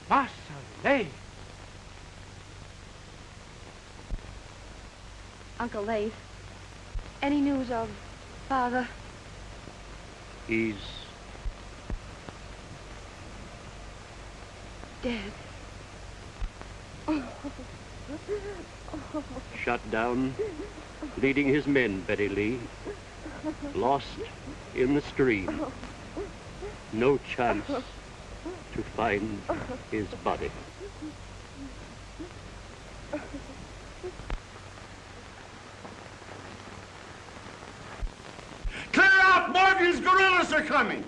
Massa Lafe. Uncle Lafe, any news of Father? He's dead. shot down, leading his men, Betty Lee. Lost in the stream. No chance to find his body. Clear out! Morgan's guerrillas are coming!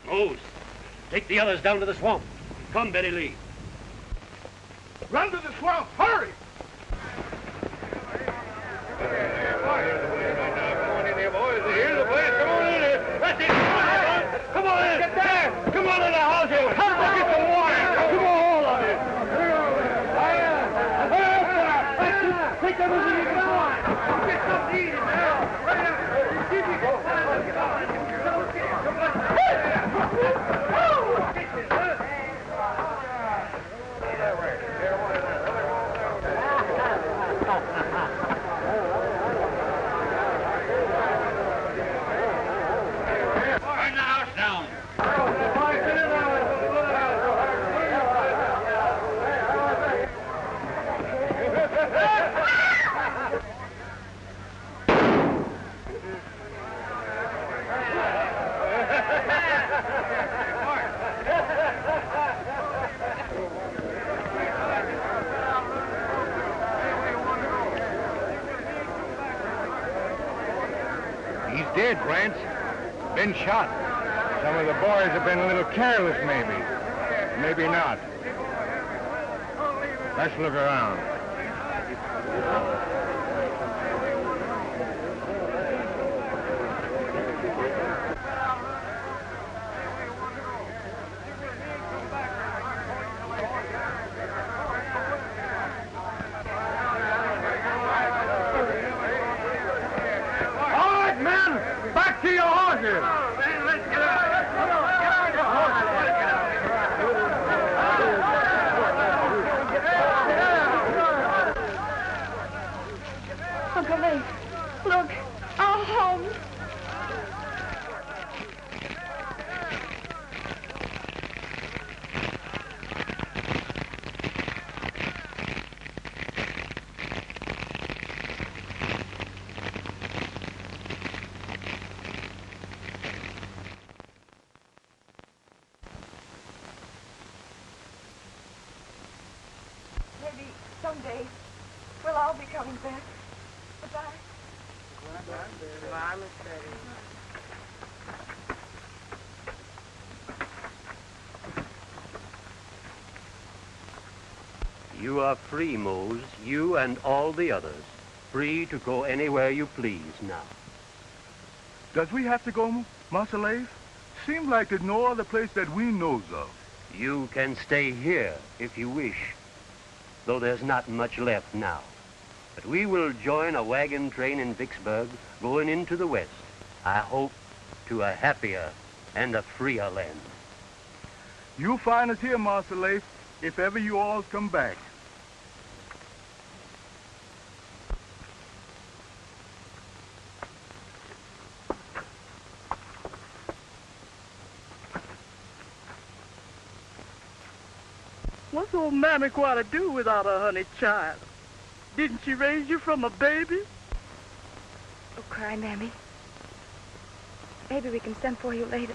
Mose, take the others down to the swamp. Come, Betty Lee. Run to the swamp! Hurry! Come on in! Get there! Come on in the house here! Come on, get some water! Come on, all of you! Take everything you can find! Get something to eat now! Burn the house down! He's dead, Rance. Been shot. Some of the boys have been a little careless, maybe. Maybe not. Let's look around. All right, men! Back to your horses! Uncle Lafe, look, our home. Maybe someday we'll all be coming back. Goodbye. Goodbye, Miss Betty. You are free, Mose, you and all the others. Free to go anywhere you please now. Does we have to go, Massa Lafe? Seems like there's no other place that we knows of. You can stay here if you wish, though there's not much left now. But we will join a wagon train in Vicksburg going into the west. I hope to a happier and a freer land. You'll find us here, Massa Lafe, if ever you all come back. What's old Mammy going to do without her honey child? Didn't she raise you from a baby? Don't cry, Mammy. Maybe we can send for you later.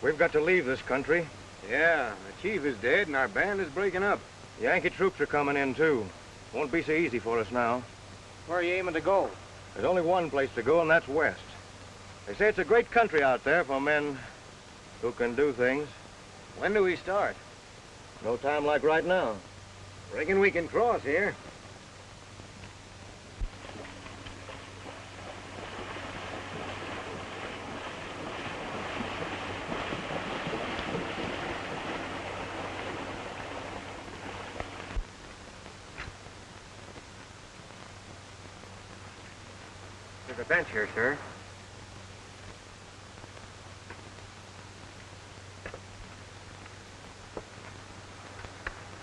We've got to leave this country. Yeah, the chief is dead and our band is breaking up. Yankee troops are coming in, too. Won't be so easy for us now. Where are you aiming to go? There's only one place to go, and that's west. They say it's a great country out there for men who can do things. When do we start? No time like right now. Reckon we can cross here. There's a bench here, sir.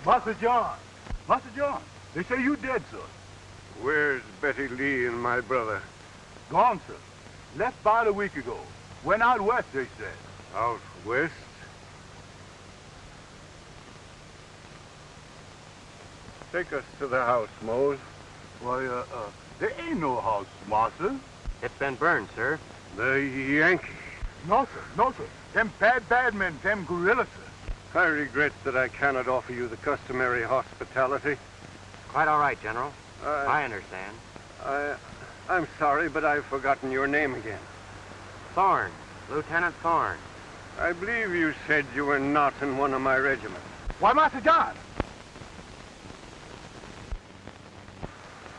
Master John. Master John, they say you dead, sir. Where's Betty Lee and my brother? Gone, sir. Left about a week ago. Went out west, they said. Out west? Take us to the house, Mose. Why, there ain't no house, master. It's been burned, sir. The Yankees. No, sir. No, sir. Them bad men, them guerrillas, sir. I regret that I cannot offer you the customary hospitality. Quite all right, General. I understand. I'm sorry, but I've forgotten your name again. Thorne. Lieutenant Thorne. I believe you said you were not in one of my regiments. Why, Master John?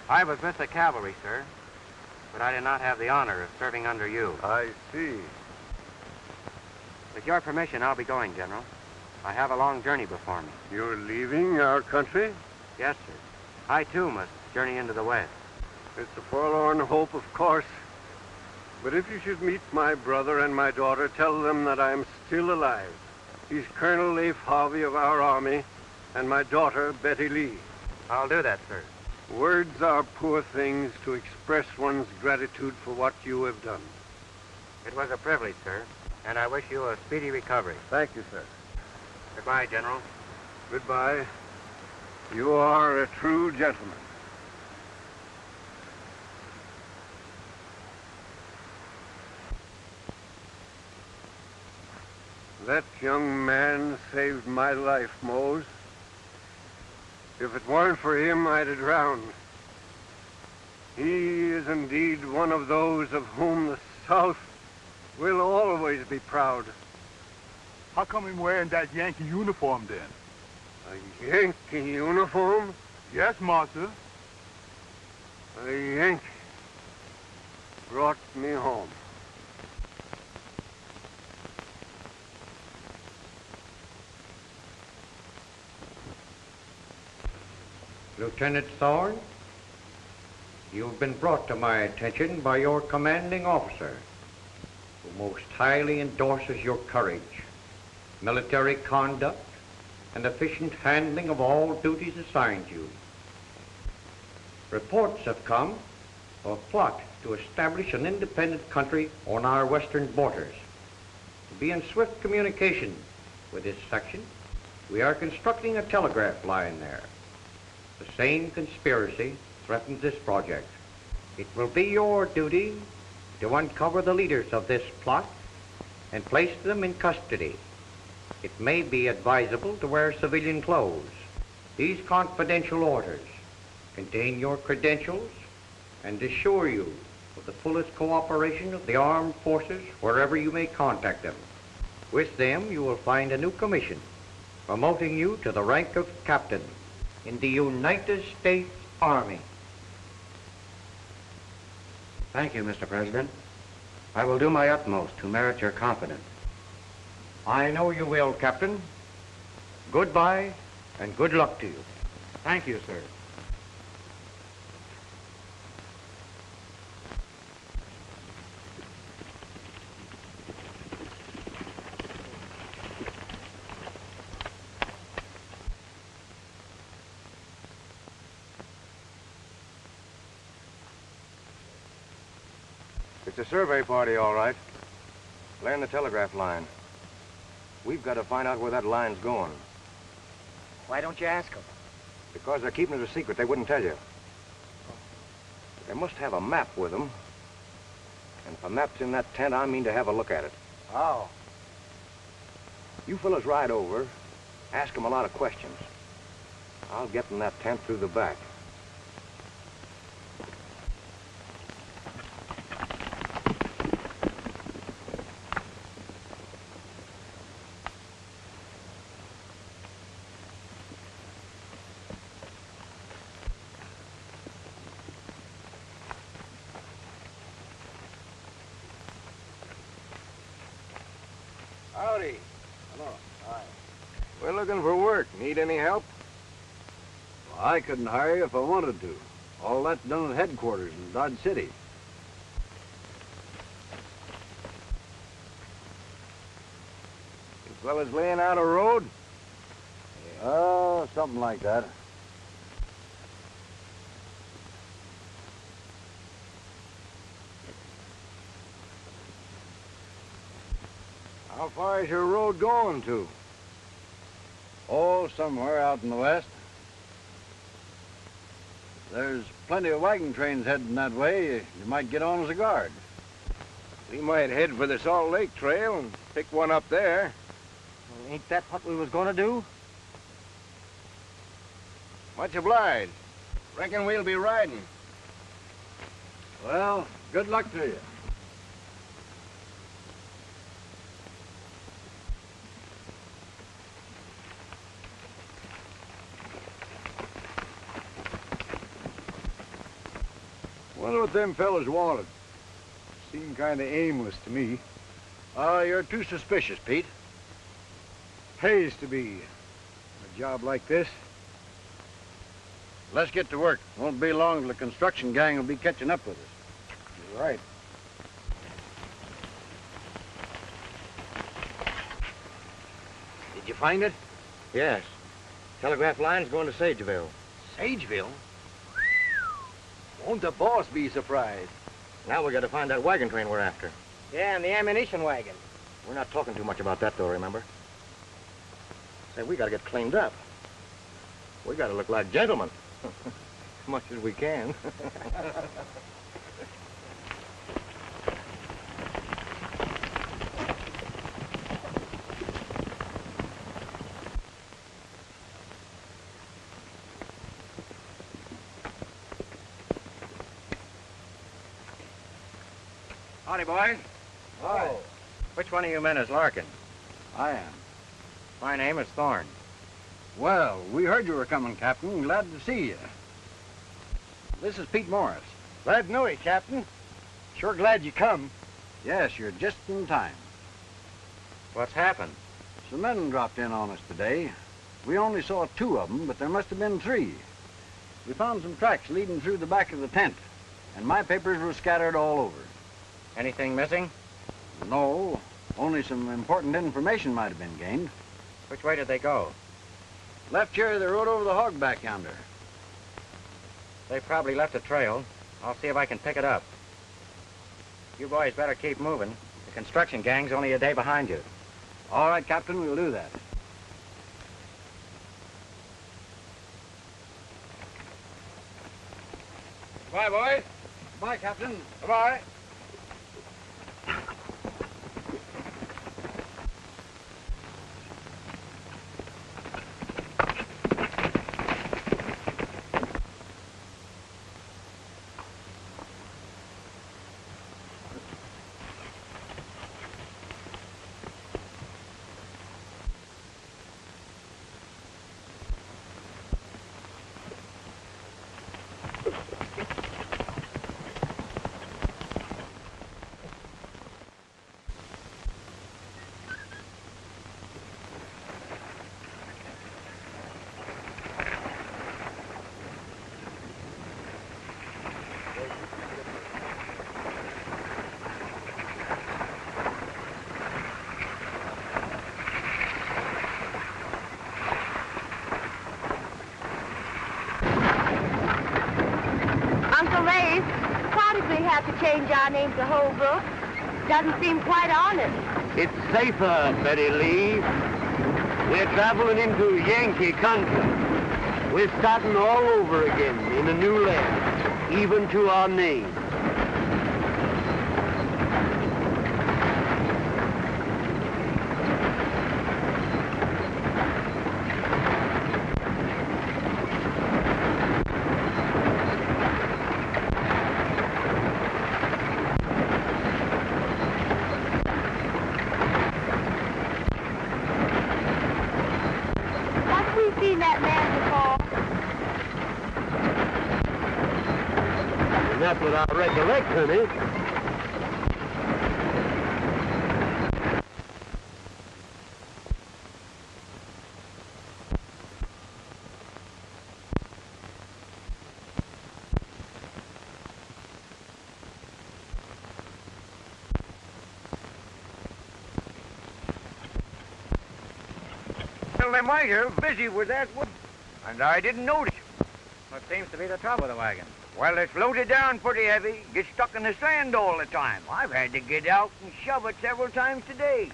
I was with the cavalry, sir, but I did not have the honor of serving under you. I see. With your permission, I'll be going, General. I have a long journey before me. You're leaving our country? Yes, sir. I, too, must journey into the West. It's a forlorn hope, of course. But if you should meet my brother and my daughter, tell them that I am still alive. He's Colonel Lafe Harvey of our army, and my daughter, Betty Lee. I'll do that, sir. Words are poor things to express one's gratitude for what you have done. It was a privilege, sir, and I wish you a speedy recovery. Thank you, sir. Goodbye, General. Goodbye. You are a true gentleman. That young man saved my life, Mose. If it weren't for him, I'd have drowned. He is indeed one of those of whom the South will always be proud. How come him wearing that Yankee uniform, then? A Yankee uniform? Yes, master. A Yankee brought me home. Lieutenant Thorne, you've been brought to my attention by your commanding officer, who most highly endorses your courage, military conduct, and efficient handling of all duties assigned you. Reports have come of a plot to establish an independent country on our western borders. To be in swift communication with this section, we are constructing a telegraph line there. The same conspiracy threatens this project. It will be your duty to uncover the leaders of this plot and place them in custody. It may be advisable to wear civilian clothes. These confidential orders contain your credentials and assure you of the fullest cooperation of the armed forces wherever you may contact them. With them, you will find a new commission promoting you to the rank of captain in the United States Army. Thank you, Mr. President. I will do my utmost to merit your confidence. I know you will, Captain. Goodbye, and good luck to you. Thank you, sir. It's a survey party, all right. Laying the telegraph line. We've got to find out where that line's going. Why don't you ask them? Because they're keeping it a secret, they wouldn't tell you. They must have a map with them. And if a map's in that tent, I mean to have a look at it. Oh. You fellas ride over, ask them a lot of questions. I'll get in that tent through the back. Howdy. Hello. Hi. We're looking for work. Need any help? Well, I couldn't hire you if I wanted to. All that's done at headquarters in Dodge City. You fellas laying out a road? Oh, something like that. How far is your road going to? Oh, somewhere out in the west. There's plenty of wagon trains heading that way. You might get on as a guard. We might head for the Salt Lake Trail and pick one up there. Well, ain't that what we was gonna do? Much obliged. Reckon we'll be riding. Well, good luck to you. Wonder what them fellas wanted. Seemed kind of aimless to me. You're too suspicious, Pete. Pays to be. A job like this. Let's get to work. Won't be long till the construction gang will be catching up with us. You're right. Did you find it? Yes. Telegraph line's going to Sageville. Sageville? Won't the boss be surprised? Now we got to find that wagon train we're after. Yeah, and the ammunition wagon. We're not talking too much about that, though, remember? Say, we got to get cleaned up. We got to look like gentlemen. As much as we can. Howdy, boys. Hi. Which one of you men is Larkin? I am. My name is Thorne. Well, we heard you were coming, Captain. Glad to see you. This is Pete Morris. Glad to know you, Captain. Sure glad you come. Yes, you're just in time. What's happened? Some men dropped in on us today. We only saw 2 of them, but there must have been 3. We found some tracks leading through the back of the tent, and my papers were scattered all over. Anything missing? No, only some important information might have been gained. Which way did they go? Left here, they rode over the hog back yonder. They probably left a trail. I'll see if I can pick it up. You boys better keep moving. The construction gang's only a day behind you. All right, Captain, we'll do that. Bye, boys. Bye, Captain. Bye-bye. Have to change our name to Holbrook. Doesn't seem quite honest. It's safer, Betty Lee. We're traveling into Yankee country. We're starting all over again in a new land, even to our name. Not that I recollect, honey. Well, them wagons are busy with that wood, and I didn't notice. What seems to be the trouble with the wagon? Well, it's loaded down pretty heavy, gets stuck in the sand all the time. I've had to get out and shove it several times today.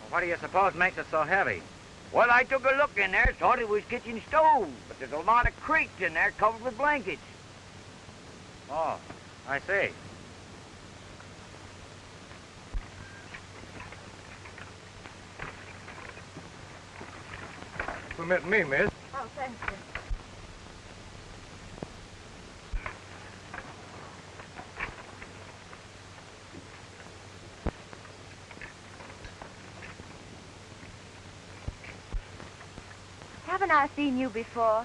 Well, what do you suppose makes it so heavy? Well, I took a look in there, thought it was kitchen stove, but there's a lot of crates in there covered with blankets. Oh, I see. Permit me, miss. Oh, thank you. Haven't I seen you before?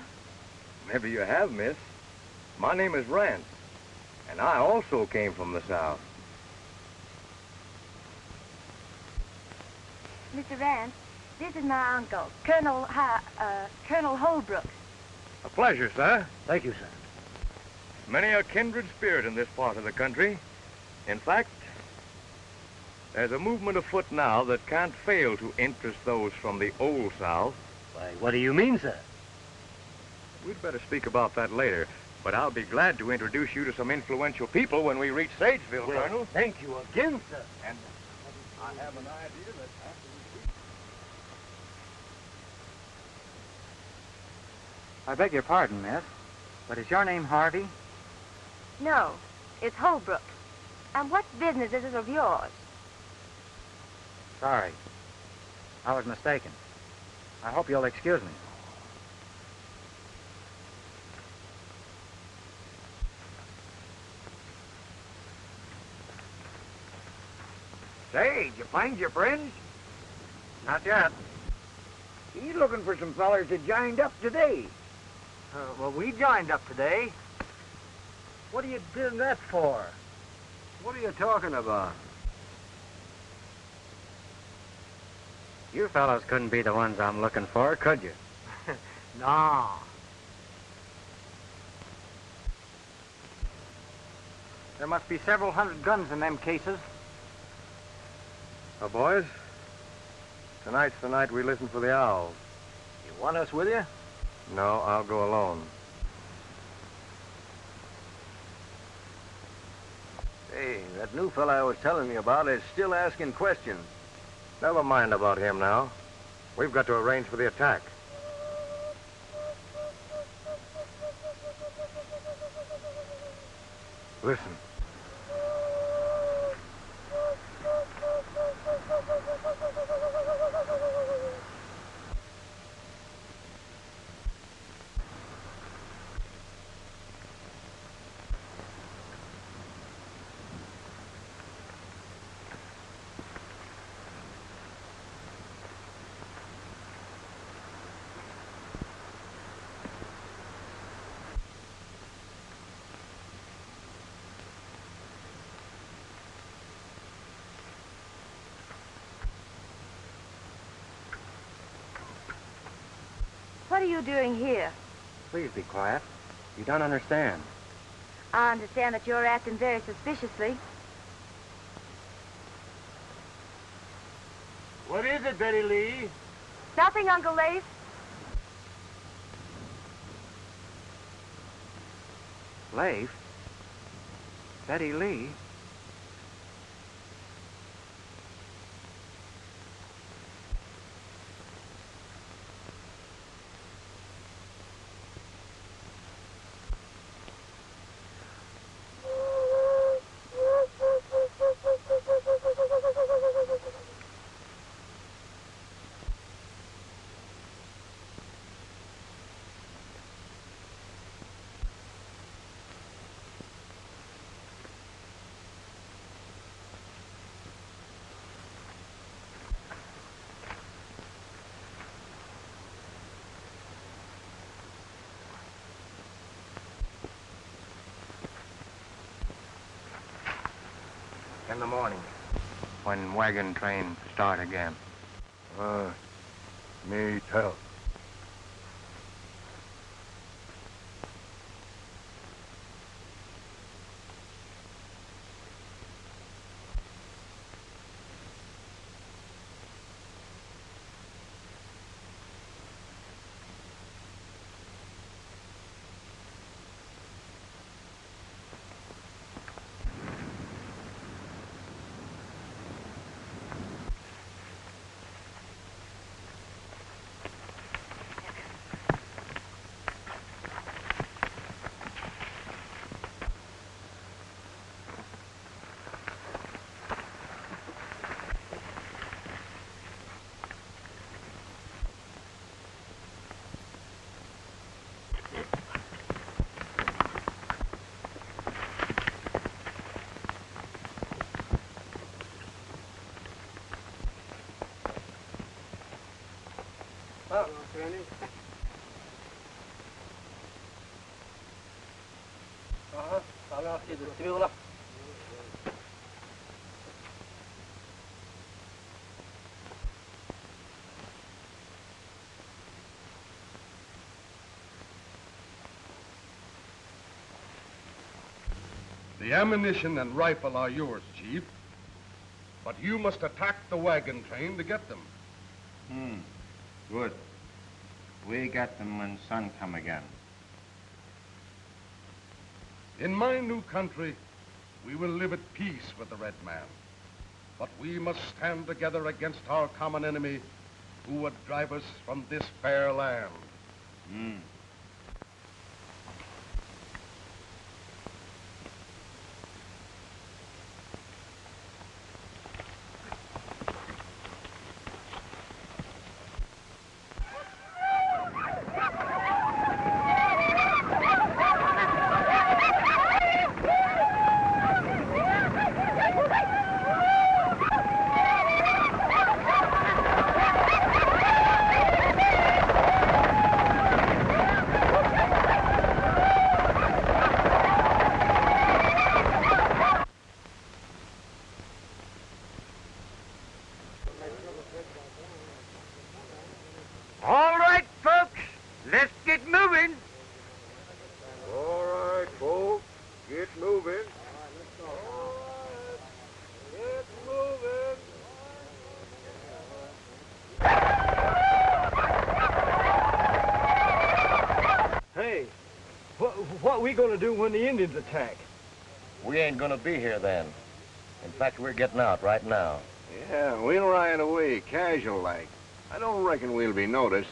Maybe you have, miss. My name is Rance, and I also came from the South. Mr. Rance, this is my uncle, Colonel Holbrook. A pleasure, sir. Thank you, sir. Many a kindred spirit in this part of the country. In fact, there's a movement afoot now that can't fail to interest those from the old South. Why, what do you mean, sir? We'd better speak about that later, but I'll be glad to introduce you to some influential people when we reach Sageville, Well, Colonel. thank you again, sir. And I have an idea that after we reach... I beg your pardon, miss, but is your name Harvey? No, it's Holbrook. And what business is it of yours? Sorry. I was mistaken. I hope you'll excuse me. Say, did you find your friends? Not yet. He's looking for some fellers that joined up today. Well, we joined up today. What are you doing that for? What are you talking about? You fellows couldn't be the ones I'm looking for, could you? No. There must be several hundred guns in them cases. Now, boys, tonight's the night we listen for the owls. You want us with you? No, I'll go alone. Hey, that new fella I was telling you about is still asking questions. Never mind about him now. We've got to arrange for the attack. Listen. What are you doing here? Please be quiet. You don't understand. I understand that you're acting very suspiciously. What is it, Betty Lee? Nothing, Uncle Lafe. Lafe? Betty Lee? in the morning. When wagon train start again. Me tell. The ammunition and rifle are yours, Chief. But you must attack the wagon train to get them. Good. We get them when sun come again. In my new country, we will live at peace with the red man. But we must stand together against our common enemy who would drive us from this fair land. All right, folks, let's get moving. All right, folks, get moving. Get moving. Hey, what are we going to do when the Indians attack? We ain't gonna be here then. In fact, we're getting out right now. Yeah, we'll ride away, casual-like. I don't reckon we'll be noticed.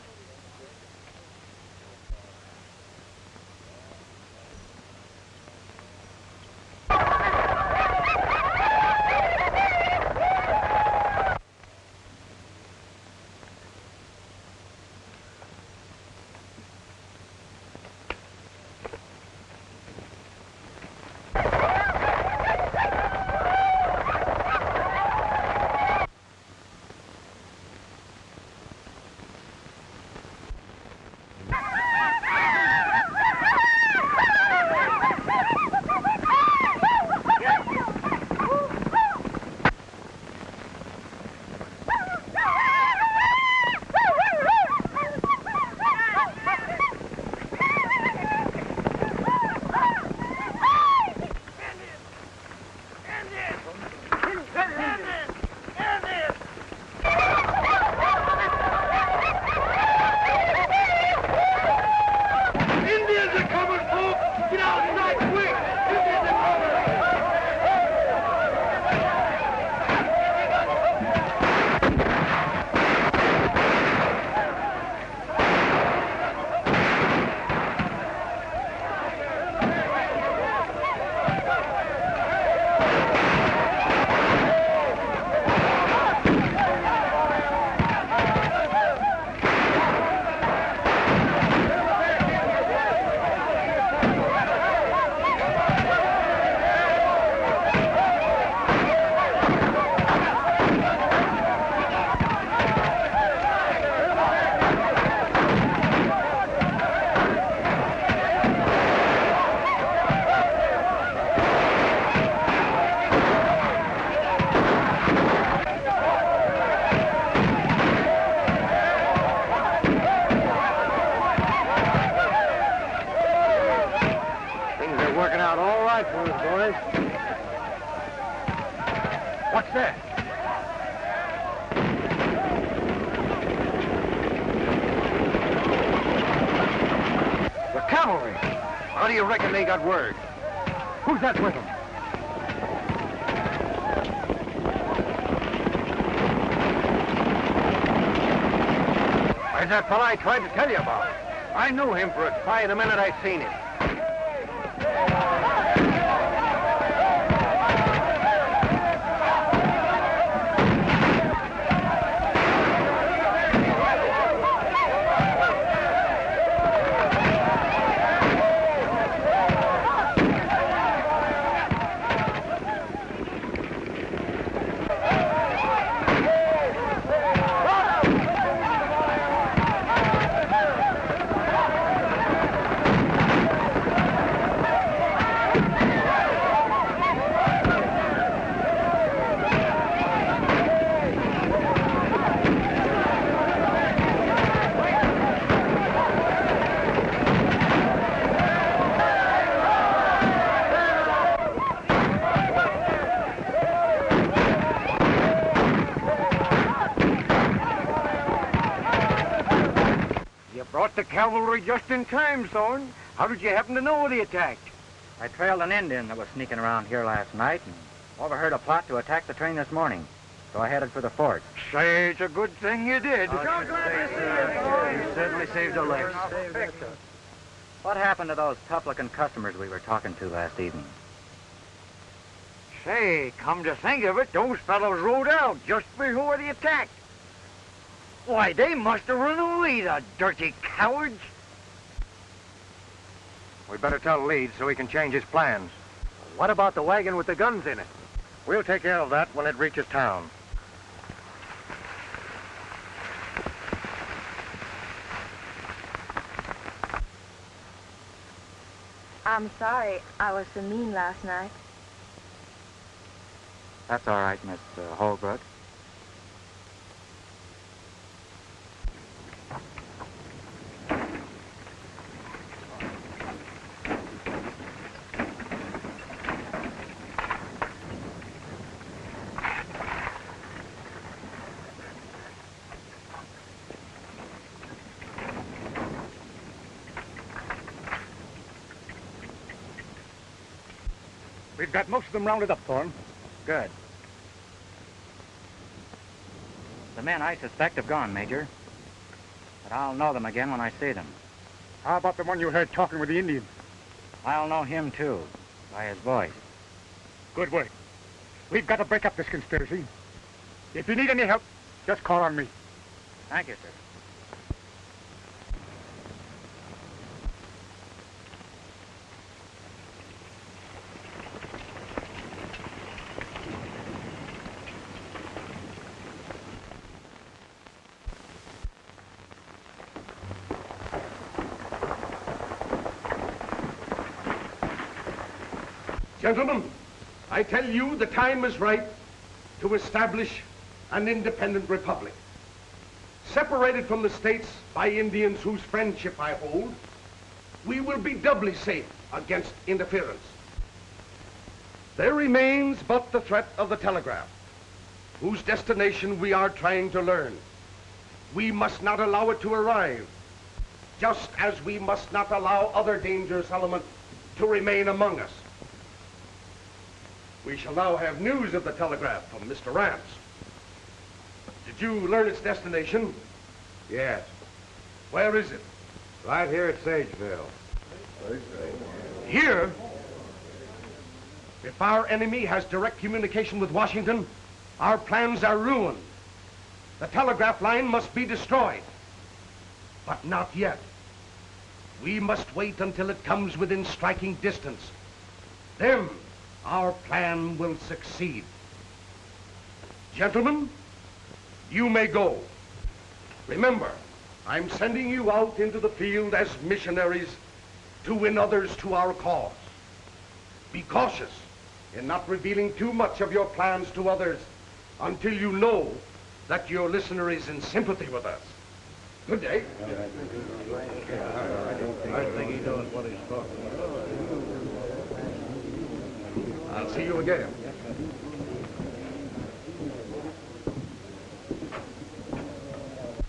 rifles, boys. What's that? The cavalry. How do you reckon they got word? Who's that with them? Where's that fella I tried to tell you about? I knew him for a spy the minute I seen him. Brought the cavalry just in time, Thorne. How did you happen to know they attacked? I trailed an Indian that was sneaking around here last night and overheard a plot to attack the train this morning. So I headed for the fort. Say, it's a good thing you did. You certainly saved our lives. What happened to those tough-looking customers we were talking to last evening? Say, come to think of it, those fellows rode out just before the attack. Why, they must have run away, the dirty cowards. We better tell Leeds so he can change his plans. What about the wagon with the guns in it? We'll take care of that when it reaches town. I'm sorry I was so mean last night. That's all right, Miss Holbrook. We've got most of them rounded up, Thorne. Good. The men I suspect have gone, Major. But I'll know them again when I see them. How about the one you heard talking with the Indians? I'll know him, too, by his voice. Good work. We've got to break up this conspiracy. If you need any help, just call on me. Thank you, sir. Gentlemen, I tell you the time is right to establish an independent republic. Separated from the states by Indians whose friendship I hold, we will be doubly safe against interference. There remains but the threat of the telegraph, whose destination we are trying to learn. We must not allow it to arrive, just as we must not allow other dangerous elements to remain among us. We shall now have news of the telegraph from Mr. Rance. Did you learn its destination? Yes. Where is it? Right here at Sageville. Here? If our enemy has direct communication with Washington, our plans are ruined. The telegraph line must be destroyed. But not yet. We must wait until it comes within striking distance. Then our plan will succeed. Gentlemen, you may go. Remember, I'm sending you out into the field as missionaries to win others to our cause. Be cautious in not revealing too much of your plans to others until you know that your listener is in sympathy with us. Good day. I think he knows what he's talking about. I'll see you again.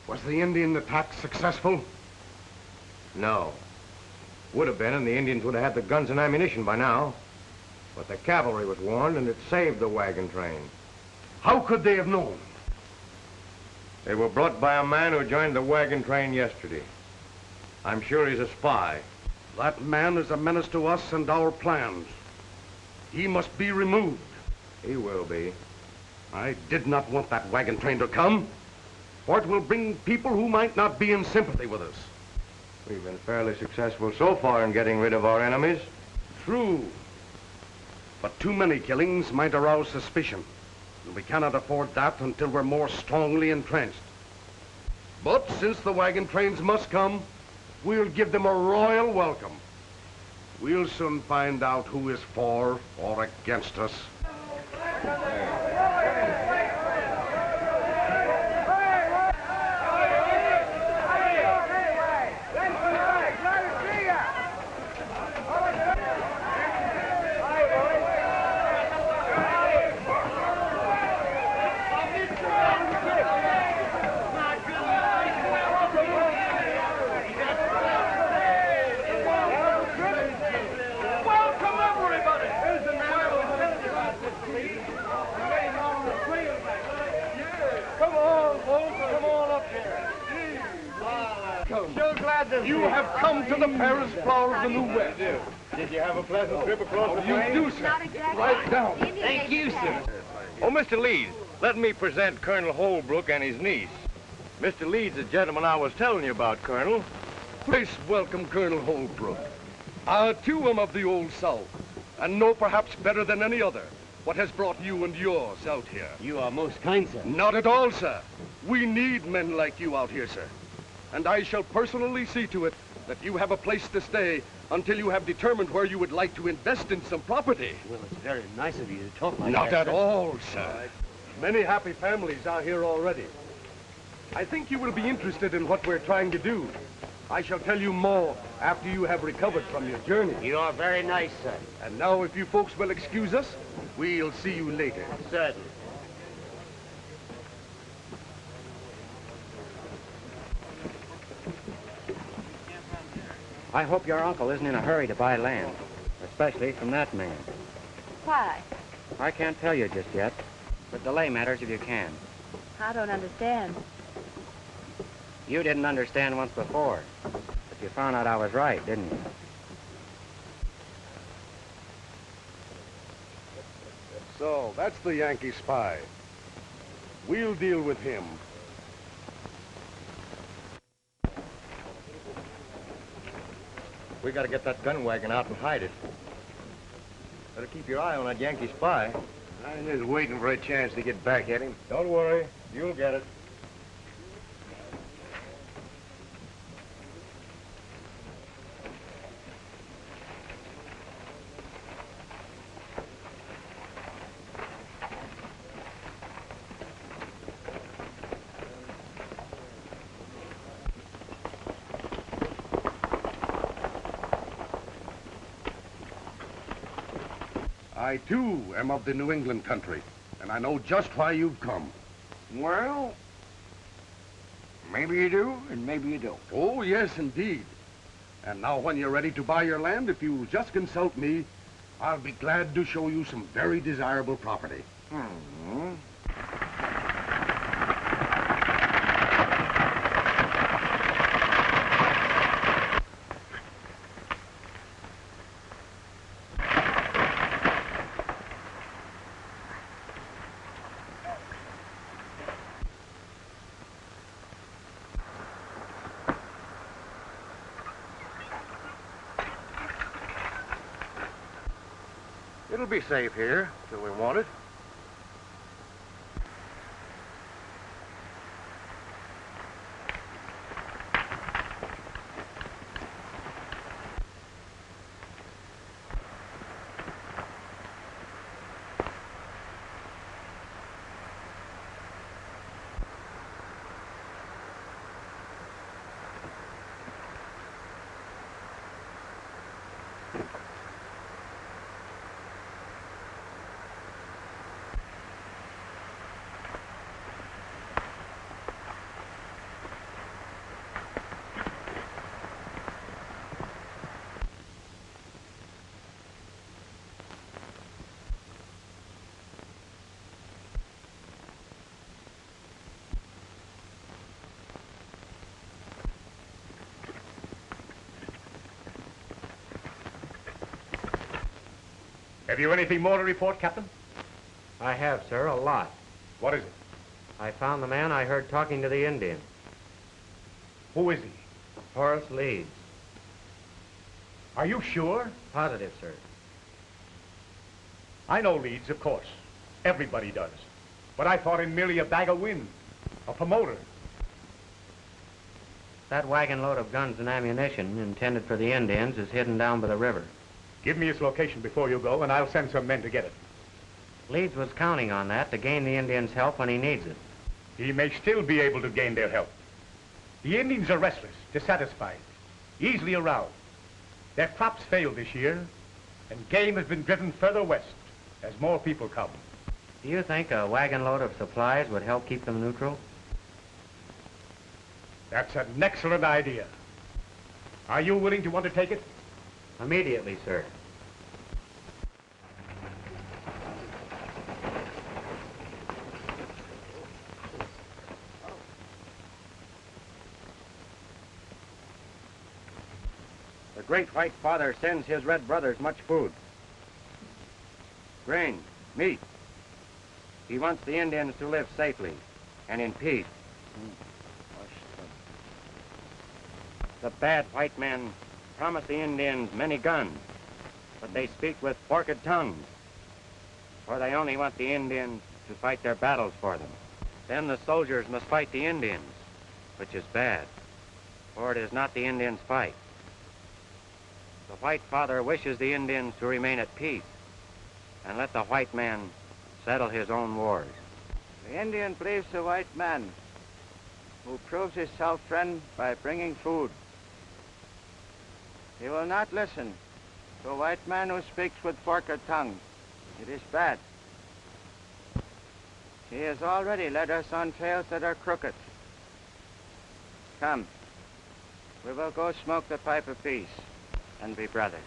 Was the Indian attack successful? No. Would have been, and the Indians would have had the guns and ammunition by now. But the cavalry was warned, and it saved the wagon train. How could they have known? They were brought by a man who joined the wagon train yesterday. I'm sure he's a spy. That man is a menace to us and our plans. He must be removed. He will be. I did not want that wagon train to come, for it will bring people who might not be in sympathy with us. We've been fairly successful so far in getting rid of our enemies. True. But too many killings might arouse suspicion. And we cannot afford that until we're more strongly entrenched. But since the wagon trains must come, we'll give them a royal welcome. We'll soon find out who is for or against us. You have come to the Paris flower of the New West. Did you have a pleasant trip across the plains? You do, sir. Right down. Thank you, sir. Oh, Mr. Leeds, let me present Colonel Holbrook and his niece. Mr. Leeds, the gentleman I was telling you about, Colonel. Please welcome Colonel Holbrook. Too am of the Old South, and know perhaps better than any other what has brought you and yours out here. You are most kind, sir. Not at all, sir. We need men like you out here, sir. And I shall personally see to it that you have a place to stay until you have determined where you would like to invest in some property. Well, it's very nice of you to talk like Not that. at all, sir. Many happy families are here already. I think you will be interested in what we're trying to do. I shall tell you more after you have recovered from your journey. You are very nice, sir. And now, if you folks will excuse us, we'll see you later. Certainly. I hope your uncle isn't in a hurry to buy land, especially from that man. Why? I can't tell you just yet, but delay matters if you can. I don't understand. You didn't understand once before, but you found out I was right, didn't you? So, that's the Yankee spy. We'll deal with him. We gotta get that gun wagon out and hide it. Better keep your eye on that Yankee spy. I'm just waiting for a chance to get back at him. Don't worry, you'll get it. I, too, am of the New England country, and I know just why you've come. Well, maybe you do, and maybe you don't. Oh, yes, indeed. And now when you're ready to buy your land, if you'll just consult me, I'll be glad to show you some very desirable property. Hmm. It'll be safe here till we want it. Have you anything more to report, Captain? I have, sir, a lot. What is it? I found the man I heard talking to the Indians. Who is he? Horace Leeds. Are you sure? Positive, sir. I know Leeds, of course. Everybody does. But I thought him merely a bag of wind, a promoter. That wagon load of guns and ammunition intended for the Indians is hidden down by the river. Give me his location before you go, and I'll send some men to get it. Leeds was counting on that to gain the Indians' help when he needs it. He may still be able to gain their help. The Indians are restless, dissatisfied, easily aroused. Their crops failed this year, and game has been driven further west as more people come. Do you think a wagon load of supplies would help keep them neutral? That's an excellent idea. Are you willing to undertake it? Immediately, sir. The Great White Father sends his red brothers much food. Grain, meat. He wants the Indians to live safely and in peace. The bad white men promise the Indians many guns, but they speak with forked tongues, for they only want the Indians to fight their battles for them. Then the soldiers must fight the Indians, which is bad, for it is not the Indians' fight. The White Father wishes the Indians to remain at peace and let the white man settle his own wars. The Indian believes the white man, who proves himself friend by bringing food. He will not listen to a white man who speaks with forked tongue. It is bad. He has already led us on trails that are crooked. Come, we will go smoke the pipe of peace and be brothers.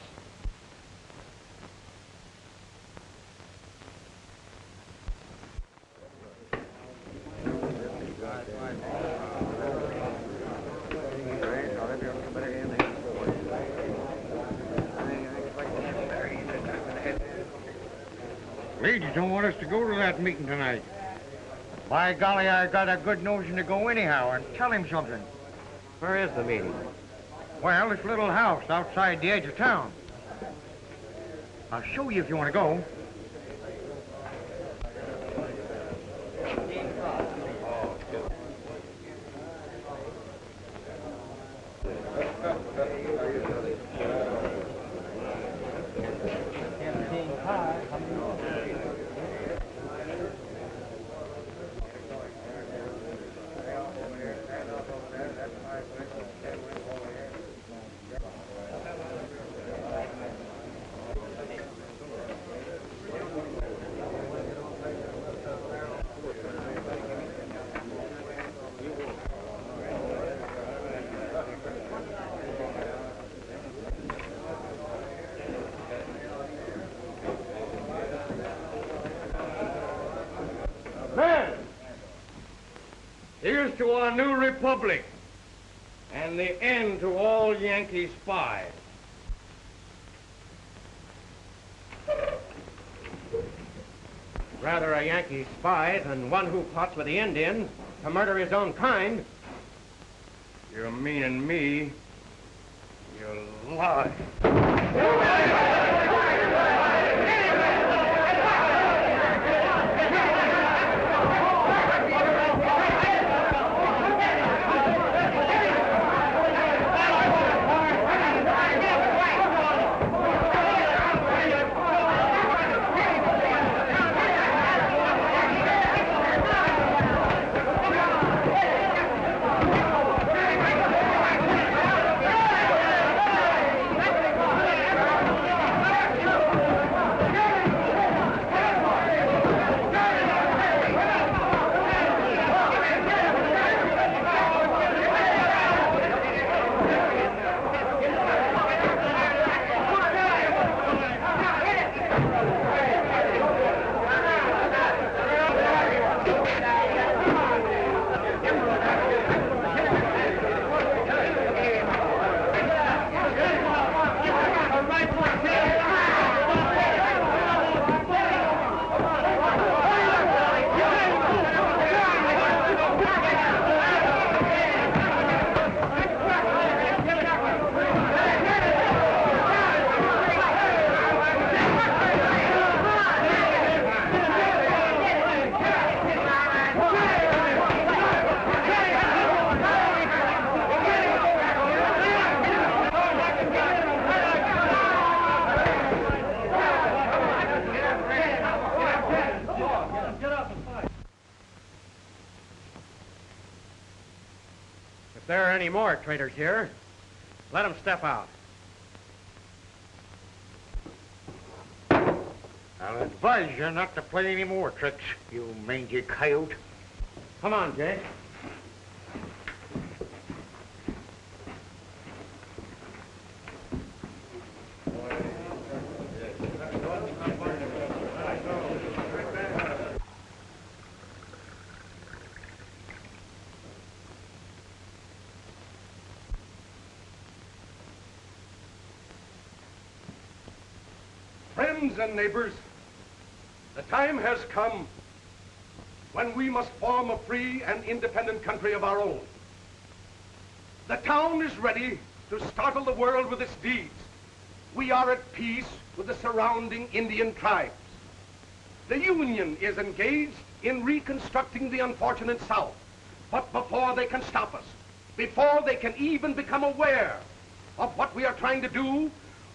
Ladies don't want us to go to that meeting tonight. By golly, I got a good notion to go anyhow and tell him something. Where is the meeting? Well, this little house outside the edge of town. I'll show you if you want to go. Here's to our new republic and the end to all Yankee spies. Rather a Yankee spy than one who plots with the Indians to murder his own kind. You're meaning me. You lie. any more traitors here. Let them step out. I'll advise you not to play any more tricks, you mangy coyote. Come on, Jake. Friends and neighbors, the time has come when we must form a free and independent country of our own. The town is ready to startle the world with its deeds. We are at peace with the surrounding Indian tribes. The Union is engaged in reconstructing the unfortunate South. But before they can stop us, before they can even become aware of what we are trying to do,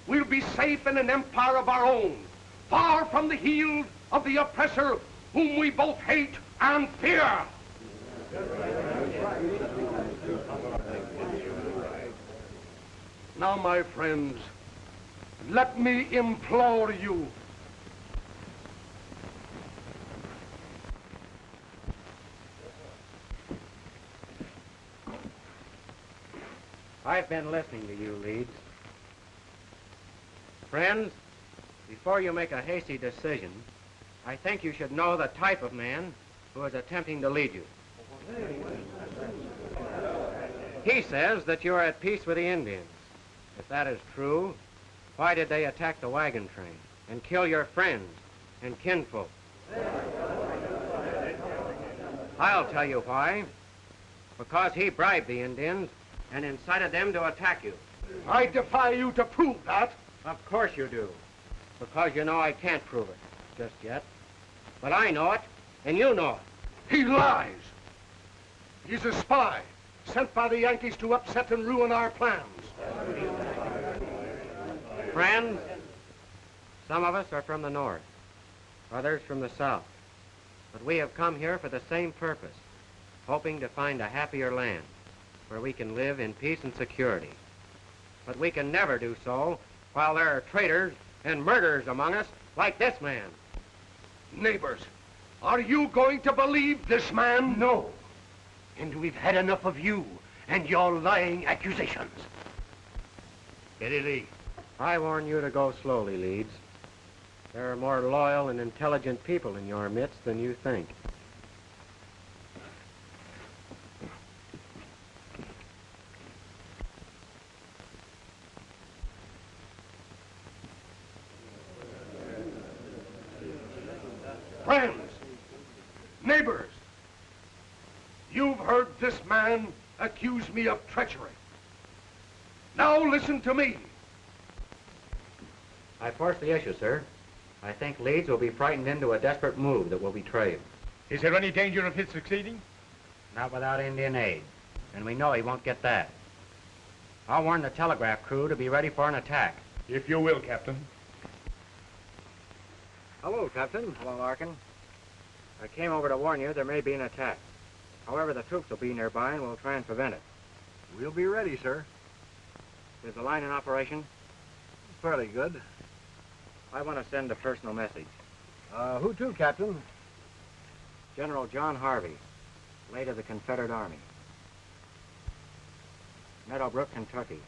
we'll be safe in an empire of our own, far from the heel of the oppressor whom we both hate and fear. Now, my friends, let me implore you. I've been listening to you, Leeds. Friends, before you make a hasty decision, I think you should know the type of man who is attempting to lead you. He says that you're at peace with the Indians. If that is true, why did they attack the wagon train and kill your friends and kinfolk? I'll tell you why. Because he bribed the Indians and incited them to attack you. I defy you to prove that. Of course you do. Because you know I can't prove it just yet. But I know it, and you know it. He lies. He's a spy, sent by the Yankees to upset and ruin our plans. Friends, some of us are from the north, others from the south. But we have come here for the same purpose, hoping to find a happier land where we can live in peace and security. But we can never do so while there are traitors and murderers among us like this man. Neighbors, are you going to believe this man? No. And we've had enough of you and your lying accusations. Eddie Lee. I warn you to go slowly, Leeds. There are more loyal and intelligent people in your midst than you think. Friends, neighbors, you've heard this man accuse me of treachery. Now listen to me. I force the issue, sir. I think Leeds will be frightened into a desperate move that will betray him. Is there any danger of his succeeding? Not without Indian aid, and we know he won't get that. I'll warn the telegraph crew to be ready for an attack. If you will, Captain. Hello, Captain. Hello, Larkin. I came over to warn you there may be an attack. However, the troops will be nearby and we'll try and prevent it. We'll be ready, sir. Is the line in operation? Fairly good. I want to send a personal message. Who to, Captain? General John Harvey, late of the Confederate Army. Meadowbrook, Kentucky.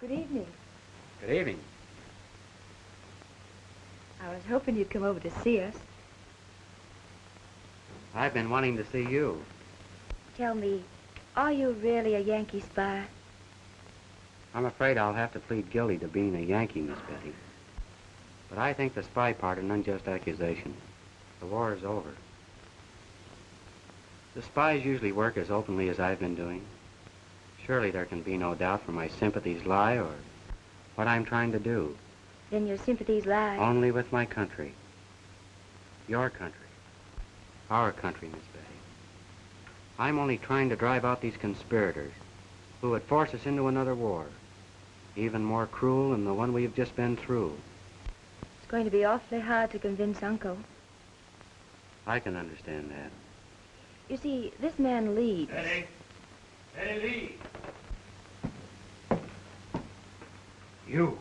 Good evening. Good evening. I was hoping you'd come over to see us. I've been wanting to see you. Tell me, are you really a Yankee spy? I'm afraid I'll have to plead guilty to being a Yankee, Miss Betty. But I think the spy part an unjust accusation. The war is over. The spies usually work as openly as I've been doing. Surely there can be no doubt where my sympathies lie or what I'm trying to do. Then your sympathies lie... Only with my country. Your country. Our country, Miss Betty. I'm only trying to drive out these conspirators who would force us into another war, even more cruel than the one we've just been through. It's going to be awfully hard to convince Uncle. I can understand that. You see, this man leads. Betty! Betty Lee! You.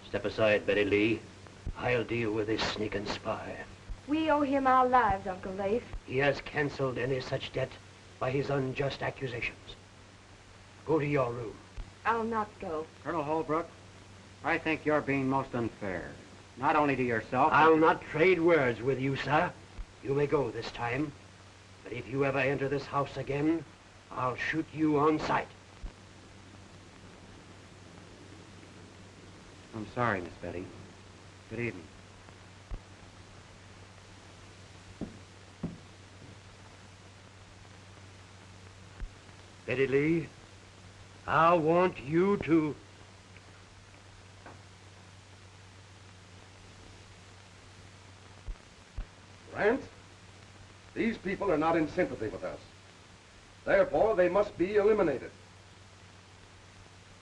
Step aside, Betty Lee. I'll deal with this sneaking spy. We owe him our lives, Uncle Lafe. He has canceled any such debt by his unjust accusations. Go to your room. I'll not go. Colonel Holbrook, I think you're being most unfair. Not only to yourself... I'll not trade words with you, sir. You may go this time. But if you ever enter this house again, I'll shoot you on sight. I'm sorry, Miss Betty. Good evening. Betty Lee, I want you to... Rance, these people are not in sympathy with us. Therefore, they must be eliminated.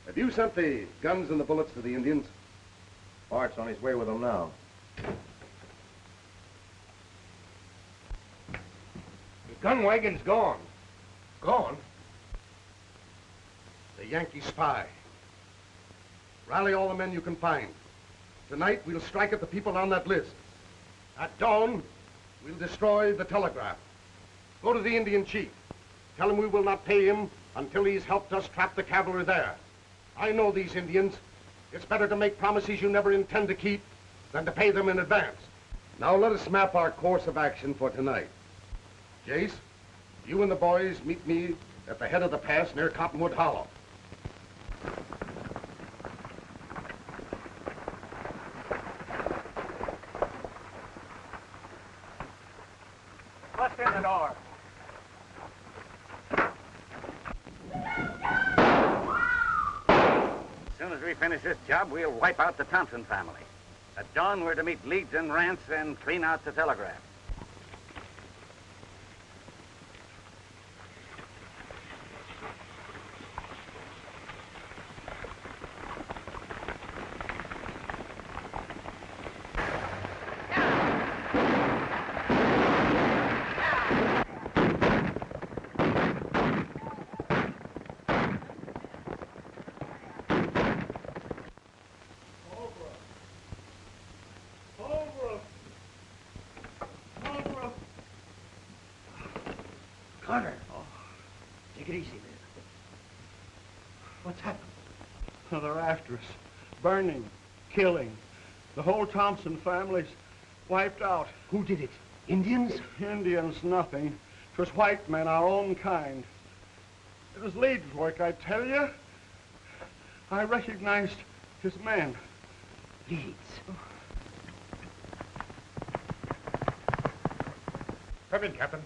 Have you sent the guns and the bullets to the Indians? Bart's on his way with them now. The gun wagon's gone. Gone? The Yankee spy. Rally all the men you can find. Tonight, we'll strike at the people on that list. At dawn, we'll destroy the telegraph. Go to the Indian chief. Tell him we will not pay him until he's helped us trap the cavalry there. I know these Indians. It's better to make promises you never intend to keep than to pay them in advance. Now let us map our course of action for tonight. Jace, you and the boys meet me at the head of the pass near Cottonwood Hollow. Bust in the door. As soon as we finish this job, we'll wipe out the Thompson family. At dawn, we're to meet Leeds and Rance and clean out the telegraph. Carter. Oh, take it easy, man. What's happened? Oh, they're after us. Burning, killing. The whole Thompson family's wiped out. Who did it? Indians? Indians, nothing. It was white men, our own kind. It was Leeds' work, I tell you. I recognized his men. Leeds? Come in, Captain.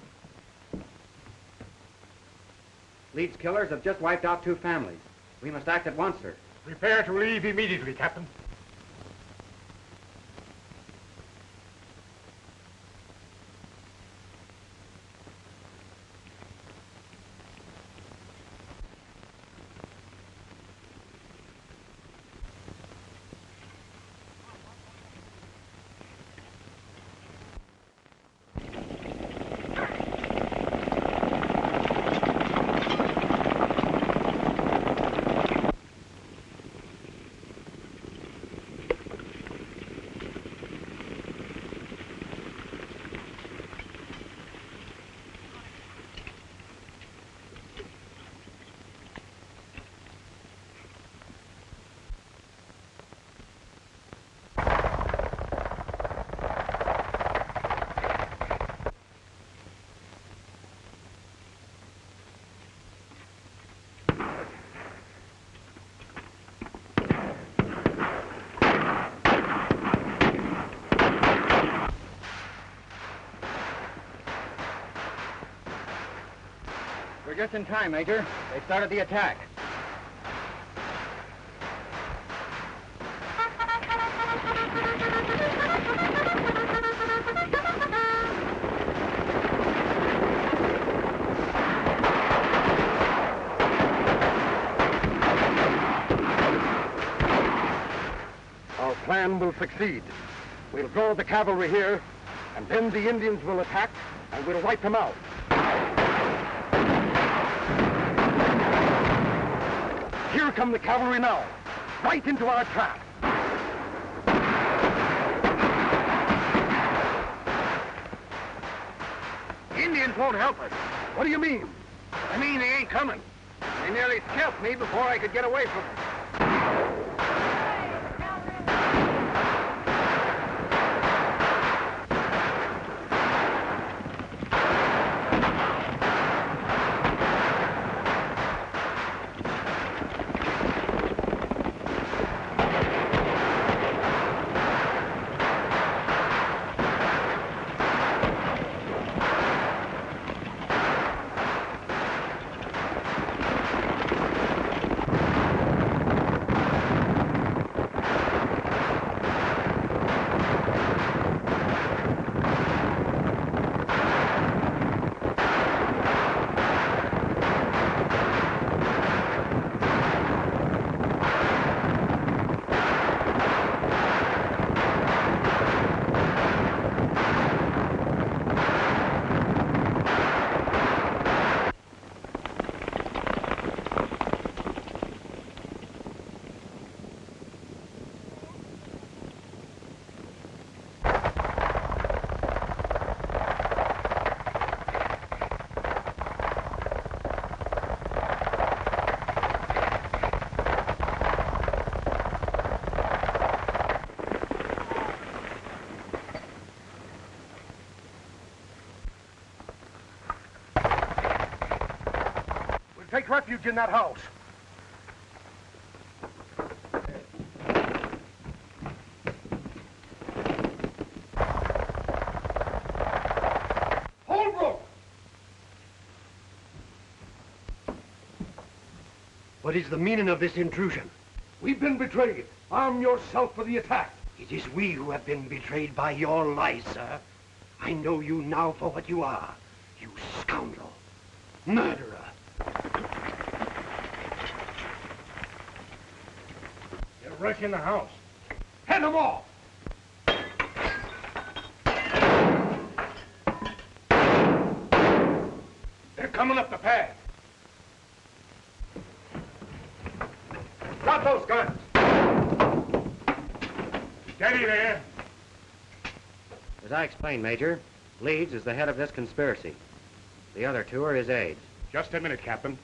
Leeds killers have just wiped out 2 families. We must act at once, sir. Prepare to leave immediately, Captain. We're just in time, Major. They started the attack. Our plan will succeed. We'll draw the cavalry here, and then the Indians will attack, and we'll wipe them out. Here come the cavalry now, right into our trap. Indians won't help us. What do you mean? I mean they ain't coming. They nearly scalped me before I could get away from them. Take refuge in that house. Holbrook! What is the meaning of this intrusion? We've been betrayed. Arm yourself for the attack. It is we who have been betrayed by your lies, sir. I know you now for what you are. You scoundrel. Murderer. They're rushing the house. Head them off! They're coming up the path. Drop those guns. Steady there. As I explained, Major, Leeds is the head of this conspiracy. The other two are his aides. Just a minute, Captain.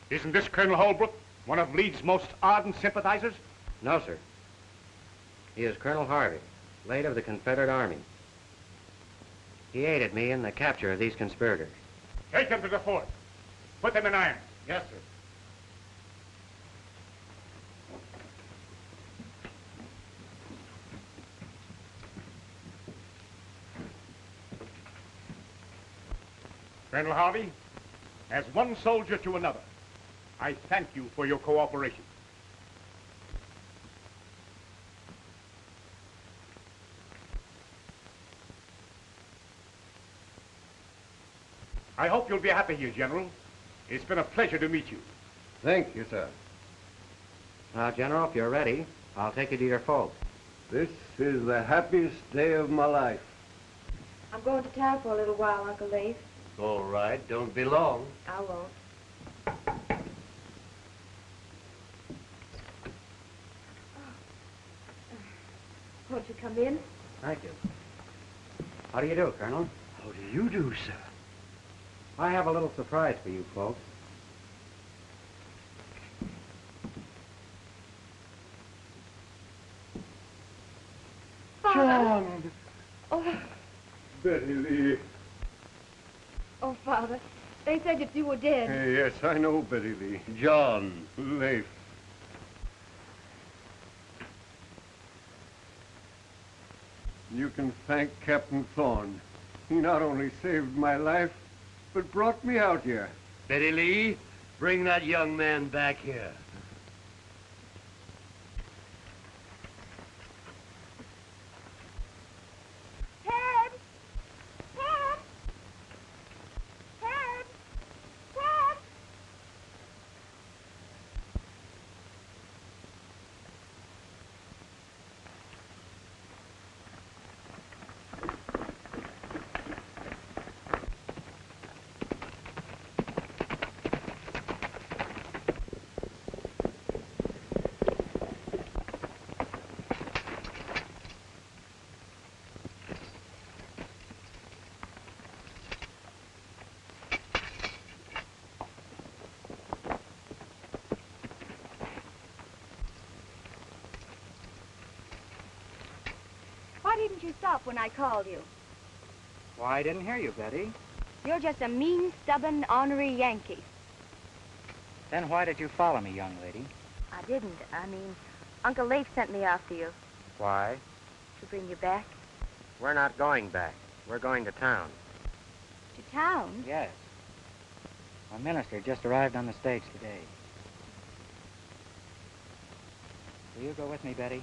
Isn't this Colonel Holbrook one of Leeds' most ardent sympathizers? No, sir. He is Colonel Harvey, late of the Confederate Army. He aided me in the capture of these conspirators. Take them to the fort. Put them in irons. Yes, sir. Colonel Harvey, as one soldier to another, I thank you for your cooperation. I hope you'll be happy here, General. It's been a pleasure to meet you. Thank you, sir. Now, General, if you're ready, I'll take you to your folks. This is the happiest day of my life. I'm going to town for a little while, Uncle Lafe. All right, don't be long. I won't. Won't you come in? Thank you. How do you do, Colonel? How do you do, sir? I have a little surprise for you folks. Father. John! Oh, Betty Lee. oh, Father. They said that you were dead. Yes, I know Betty Lee. John. Lafe. You can thank Captain Thorne. He not only saved my life, what brought me out here. Betty Lee, bring that young man back here. Ted! Ted! Ted! Ted! Why didn't you stop when I called you? Why, I didn't hear you, Betty. You're just a mean, stubborn, ornery Yankee. Then why did you follow me, young lady? I didn't. I mean, Uncle Lafe sent me after you Why? to bring you back. We're not going back. We're going to town. To town? Yes. A minister just arrived on the stage today. Will you go with me, Betty?